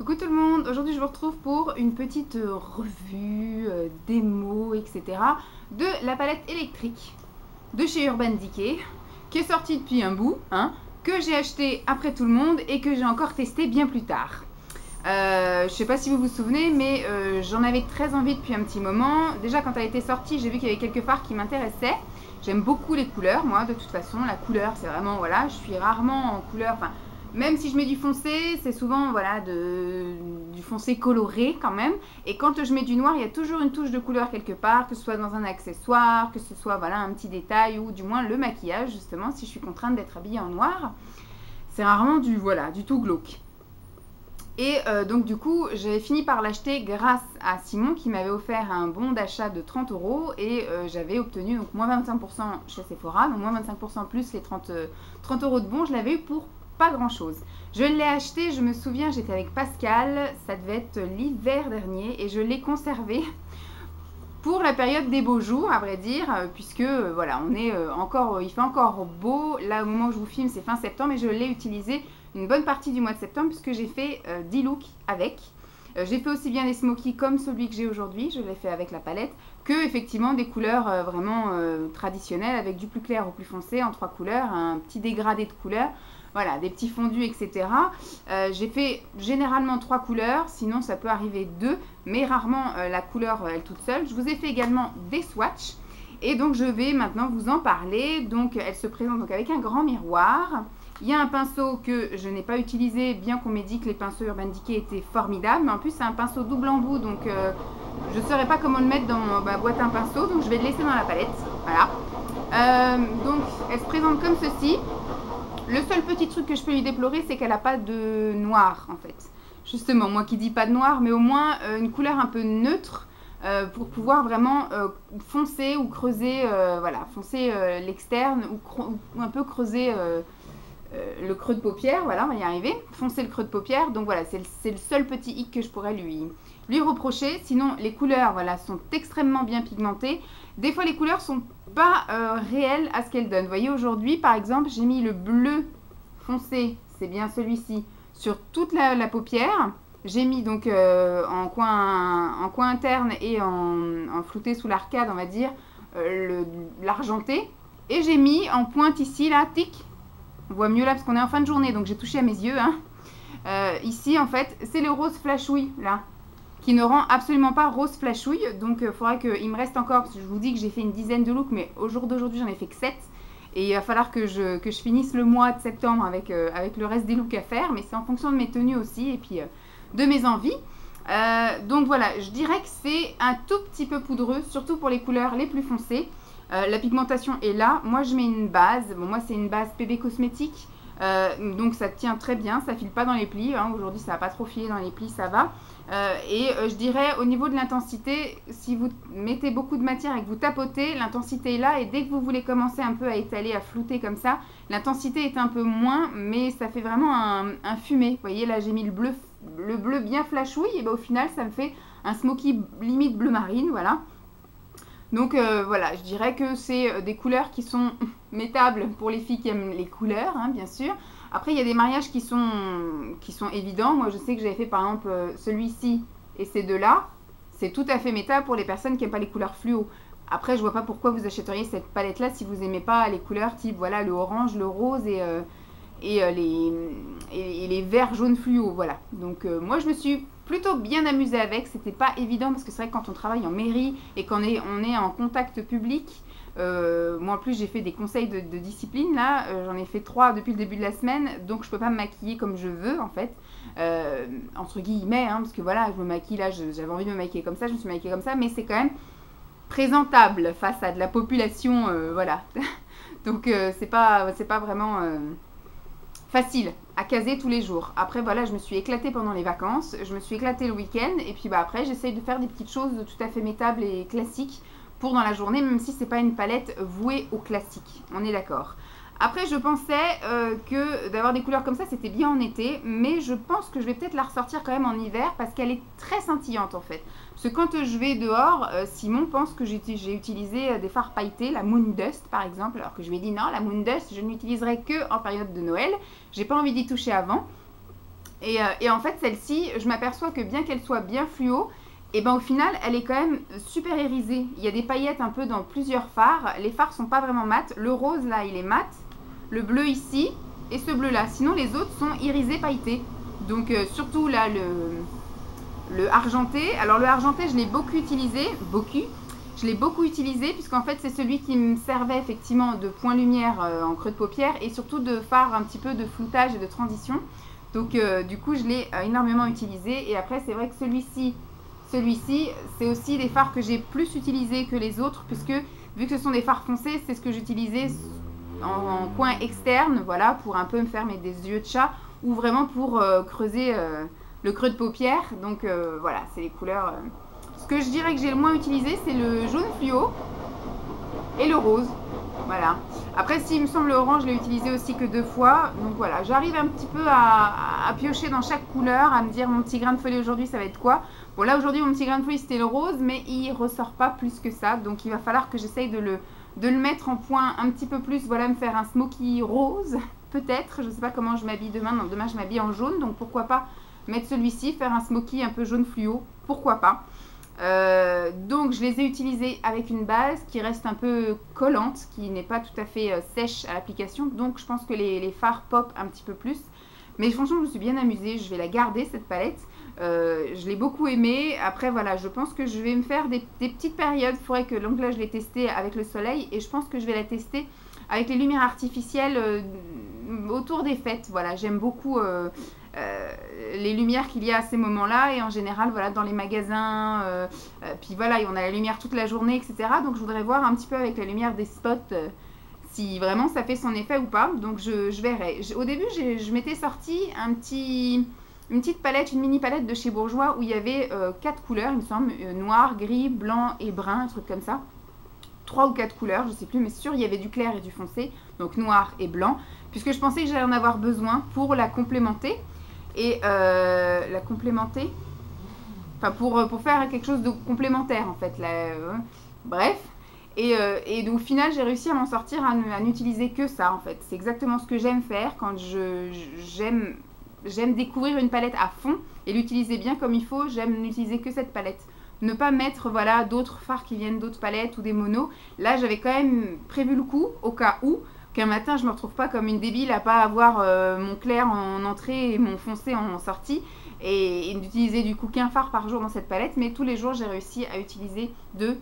Coucou tout le monde, aujourd'hui je vous retrouve pour une petite revue, démo, etc. de la palette électrique de chez Urban Decay qui est sortie depuis un bout, que j'ai acheté après tout le monde et que j'ai encore testé bien plus tard. Je sais pas si vous vous souvenez, mais j'en avais très envie depuis un petit moment. Déjà quand elle a été sortie, j'ai vu qu'il y avait quelques fards qui m'intéressaient. J'aime beaucoup les couleurs, moi de toute façon, la couleur c'est vraiment, voilà, je suis rarement en couleur, enfin... Même si je mets du foncé, c'est souvent voilà, du foncé coloré quand même. Et quand je mets du noir, il y a toujours une touche de couleur quelque part, que ce soit dans un accessoire, que ce soit voilà, un petit détail ou du moins le maquillage, justement, si je suis contrainte d'être habillée en noir. C'est rarement du, voilà, du tout glauque. Et donc du coup, j'ai fini par l'acheter grâce à Simon qui m'avait offert un bon d'achat de 30 € et j'avais obtenu donc moins 25% chez Sephora, donc moins 25% plus les 30 € de bon, je l'avais eu pour pas grand chose. Je l'ai acheté, je me souviens, j'étais avec Pascal, ça devait être l'hiver dernier et je l'ai conservé pour la période des beaux jours, à vrai dire, puisque voilà, on est encore, il fait encore beau. Là, au moment où je vous filme, c'est fin septembre et je l'ai utilisé une bonne partie du mois de septembre puisque j'ai fait 10 looks avec. J'ai fait aussi bien des smokies comme celui que j'ai aujourd'hui, je l'ai fait avec la palette, que effectivement des couleurs vraiment traditionnelles avec du plus clair au plus foncé en 3 couleurs, un petit dégradé de couleurs. Voilà, des petits fondus, etc. J'ai fait généralement 3 couleurs, sinon ça peut arriver 2, mais rarement la couleur elle toute seule. Je vous ai fait également des swatchs, et donc je vais maintenant vous en parler. Donc elle se présente donc avec un grand miroir. Il y a un pinceau que je n'ai pas utilisé, bien qu'on m'ait dit que les pinceaux Urban Decay étaient formidables. Mais en plus c'est un pinceau double embout, donc je ne saurais pas comment le mettre dans ma boîte à pinceau, donc je vais le laisser dans la palette. Voilà. Donc elle se présente comme ceci. Le seul petit truc que je peux lui déplorer, c'est qu'elle n'a pas de noir, en fait. Justement, moi qui dis pas de noir, mais au moins une couleur un peu neutre pour pouvoir vraiment foncer ou creuser, voilà, foncer l'externe ou un peu creuser le creux de paupière. Voilà, on va y arriver. Foncer le creux de paupière. Donc voilà, c'est le seul petit hic que je pourrais lui reprocher. Sinon, les couleurs, voilà, sont extrêmement bien pigmentées. Des fois, les couleurs sont pas réelles à ce qu'elles donnent. Vous voyez, aujourd'hui, par exemple, j'ai mis le bleu foncé, c'est bien celui-ci, sur toute la paupière. J'ai mis donc en coin interne et en flouté sous l'arcade, on va dire, l'argenté. Et j'ai mis en pointe ici, là, tic. On voit mieux là parce qu'on est en fin de journée, donc j'ai touché à mes yeux. Ici, en fait, c'est le rose flashouille, là, qui ne rend absolument pas rose flashouille. Donc il faudra qu'il me reste encore, parce que je vous dis que j'ai fait une dizaine de looks, mais au jour d'aujourd'hui j'en ai fait que 7. Et il va falloir que je finisse le mois de septembre avec le reste des looks à faire, mais c'est en fonction de mes tenues aussi et puis de mes envies. Donc voilà, je dirais que c'est un tout petit peu poudreux, surtout pour les couleurs les plus foncées. La pigmentation est là. Moi je mets une base, bon moi c'est une base PB Cosmétique. Donc ça tient très bien, ça file pas dans les plis, aujourd'hui ça va pas trop filer dans les plis, ça va. Je dirais au niveau de l'intensité, si vous mettez beaucoup de matière et que vous tapotez, l'intensité est là, et dès que vous voulez commencer un peu à étaler, à flouter comme ça, l'intensité est un peu moins, mais ça fait vraiment un fumé. Vous voyez là j'ai mis le bleu bien flashouille, et ben, au final ça me fait un smoky limite bleu marine, voilà. Donc voilà, je dirais que c'est des couleurs qui sont mettables pour les filles qui aiment les couleurs, bien sûr. Après, il y a des mariages qui sont évidents. Moi, je sais que j'avais fait par exemple celui-ci et ces deux-là. C'est tout à fait métable pour les personnes qui n'aiment pas les couleurs fluo. Après, je vois pas pourquoi vous achèteriez cette palette-là si vous n'aimez pas les couleurs type voilà, le orange, le rose et les verts jaunes fluo. Voilà. Donc moi, je me suis plutôt bien amusée avec. C'était pas évident parce que c'est vrai que quand on travaille en mairie et qu'on est en contact public, moi en plus j'ai fait des conseils de discipline là, j'en ai fait 3 depuis le début de la semaine, donc je peux pas me maquiller comme je veux en fait, entre guillemets, parce que voilà, je me maquille là, j'avais envie de me maquiller comme ça, je me suis maquillée comme ça, mais c'est quand même présentable face à de la population, voilà. Donc c'est pas vraiment facile à caser tous les jours. Après voilà, je me suis éclatée pendant les vacances, je me suis éclatée le week-end, et puis après j'essaye de faire des petites choses tout à fait métables et classiques pour dans la journée, même si c'est pas une palette vouée au classique, on est d'accord. Après je pensais que d'avoir des couleurs comme ça c'était bien en été, mais je pense que je vais peut-être la ressortir quand même en hiver parce qu'elle est très scintillante en fait. Parce que quand je vais dehors, Simon pense que j'ai utilisé des fards pailletés, la Moon Dust par exemple, alors que je lui ai dit non, la Moon Dust je n'utiliserai que en période de Noël, j'ai pas envie d'y toucher avant. Et en fait, celle-ci, je m'aperçois que bien qu'elle soit bien fluo, et ben au final, elle est quand même super irisée. Il y a des paillettes un peu dans plusieurs fards. Les fards sont pas vraiment mat. Le rose, là, il est mat. Le bleu ici et ce bleu-là. Sinon, les autres sont irisés, pailletés. Donc, surtout là, le argenté. Alors, le argenté, je l'ai beaucoup utilisé. Je l'ai beaucoup utilisé puisqu'en fait, c'est celui qui me servait effectivement de point lumière en creux de paupière et surtout de phare un petit peu de floutage et de transition. Donc, du coup, je l'ai énormément utilisé. Et après, c'est vrai que celui-ci, c'est aussi des fards que j'ai plus utilisés que les autres, puisque vu que ce sont des fards foncés, c'est ce que j'utilisais en coin externe, voilà, pour un peu me faire des yeux de chat, ou vraiment pour creuser le creux de paupière. Donc voilà, c'est les couleurs. Ce que je dirais que j'ai le moins utilisé, c'est le jaune fluo et le rose. Voilà. Après, s'il me semble le orange, je l'ai utilisé aussi que 2 fois. Donc voilà, j'arrive un petit peu à piocher dans chaque couleur, à me dire mon petit grain de folie aujourd'hui, ça va être quoi. Bon, là aujourd'hui, mon petit grain de folie, c'était le rose, mais il ressort pas plus que ça. Donc il va falloir que j'essaye de le mettre en point un petit peu plus. Voilà, me faire un smoky rose, peut-être. Je ne sais pas comment je m'habille demain. Non, demain, je m'habille en jaune. Donc pourquoi pas mettre celui-ci, faire un smoky un peu jaune fluo. Pourquoi pas. Donc je les ai utilisés avec une base qui reste un peu collante, qui n'est pas tout à fait sèche à l'application, donc je pense que les fards pop un petit peu plus, mais franchement je me suis bien amusée. Je vais la garder cette palette, je l'ai beaucoup aimée. Après voilà, je pense que je vais me faire des petites périodes. Il faudrait que, donc là je l'ai testée avec le soleil et je pense que je vais la tester avec les lumières artificielles autour des fêtes. Voilà, j'aime beaucoup les lumières qu'il y a à ces moments-là, et en général voilà, dans les magasins, puis voilà, on a la lumière toute la journée, etc. Donc je voudrais voir un petit peu avec la lumière des spots si vraiment ça fait son effet ou pas. Donc je verrai. Au début je m'étais sorti une petite palette, une mini palette de chez Bourjois où il y avait 4 couleurs il me semble, noir, gris, blanc et brun, un truc comme ça. 3 ou 4 couleurs, je sais plus, mais sûr il y avait du clair et du foncé, donc noir et blanc, puisque je pensais que j'allais en avoir besoin pour la complémenter. Et la complémenter, enfin pour faire quelque chose de complémentaire en fait, bref. Et au final j'ai réussi à m'en sortir, à n'utiliser que ça en fait. C'est exactement ce que j'aime faire quand j'aime découvrir une palette à fond et l'utiliser bien comme il faut. J'aime n'utiliser que cette palette, ne pas mettre voilà d'autres fards qui viennent d'autres palettes ou des monos. Là j'avais quand même prévu le coup au cas où, qu'un matin je me retrouve pas comme une débile à pas avoir mon clair en entrée et mon foncé en sortie, et d'utiliser du coup qu'un fard par jour dans cette palette. Mais tous les jours j'ai réussi à utiliser 2-3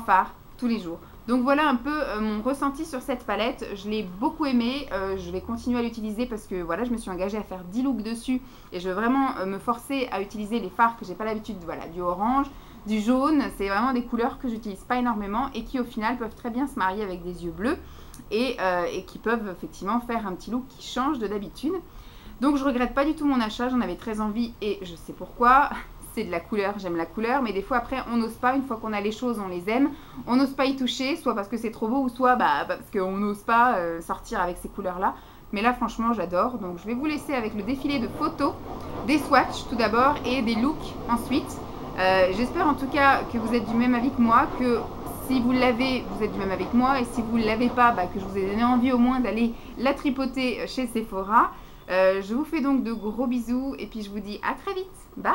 fards tous les jours. Donc voilà un peu mon ressenti sur cette palette. Je l'ai beaucoup aimée, je vais continuer à l'utiliser parce que voilà, je me suis engagée à faire 10 looks dessus et je veux vraiment me forcer à utiliser les fards que j'ai pas l'habitude. Voilà, du orange, du jaune, c'est vraiment des couleurs que j'utilise pas énormément et qui au final peuvent très bien se marier avec des yeux bleus. Et qui peuvent effectivement faire un petit look qui change de d'habitude. Donc je regrette pas du tout mon achat, j'en avais très envie et je sais pourquoi. C'est de la couleur, j'aime la couleur, mais des fois après on n'ose pas. Une fois qu'on a les choses, on les aime, on n'ose pas y toucher, soit parce que c'est trop beau ou soit parce qu'on n'ose pas sortir avec ces couleurs là. Mais là franchement j'adore. Donc je vais vous laisser avec le défilé de photos, des swatchs tout d'abord et des looks ensuite. J'espère en tout cas que vous êtes du même avis que moi, que si vous l'avez, vous êtes du même avec moi, et si vous ne l'avez pas, que je vous ai donné envie au moins d'aller la tripoter chez Sephora. Je vous fais donc de gros bisous et puis je vous dis à très vite. Bye!